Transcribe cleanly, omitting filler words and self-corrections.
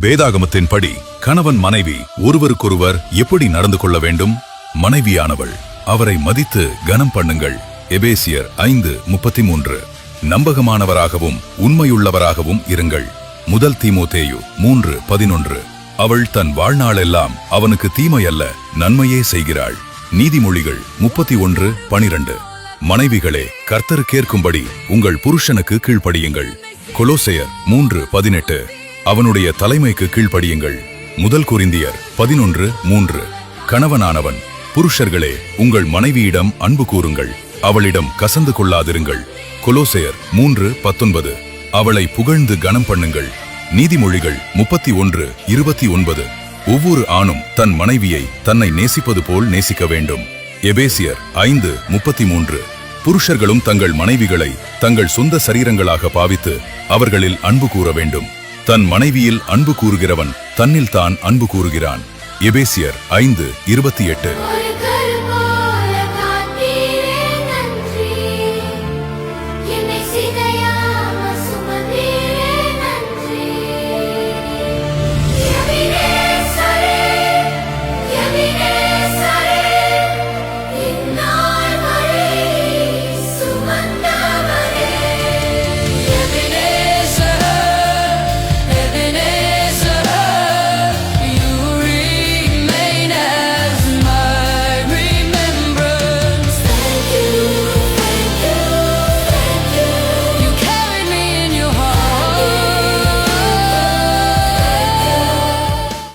வேதாகமத்தின்படி கணவன் மனைவி ஒருவருக்கொருவர் எப்படி நடந்து கொள்ள வேண்டும்? மனைவியானவள் அவரை மதித்து கனம் பண்ணுங்கள். எபேசியர் 5:33. நம்பகமானவராகவும் உண்மையுள்ளவராகவும் இருங்கள். முதல் தீமோத்தேயு 3:11. அவள் தன் வாழ்நாளெல்லாம் அவனுக்கு தீமையல்ல நன்மையே செய்கிறாள். நீதிமொழிகள் 31:12. மனைவிகளே, கர்த்தருக்கேற்கும்படி உங்கள் புருஷனுக்கு கீழ்ப்படியுங்கள். கொலோசையர் 3:18. அவனுடைய தலைமைக்கு கீழ்ப்படியுங்கள். முதல் கொரிந்தியர் 11:3. கணவனானவன், புருஷர்களே, உங்கள் மனைவியிடம் அன்பு கூறுங்கள், அவளிடம் கசந்து கொள்ளாதிருங்கள். கொலோசையர் 3:19. அவளை புகழ்ந்து கனம் பண்ணுங்கள். நீதிமொழிகள் 31:29. ஒவ்வொரு ஆணும் தன் மனைவியை தன்னை நேசிப்பது போல் நேசிக்க வேண்டும். எபேசியர் 5:33. புருஷர்களும் தங்கள் மனைவிகளை தங்கள் சொந்த சரீரங்களாக பாவித்து அவர்களில் அன்பு கூற வேண்டும். தன் மனைவியில் அன்பு கூறுகிறவன் தன்னில் தான் அன்பு கூறுகிறான். எபேசியர் 5:28.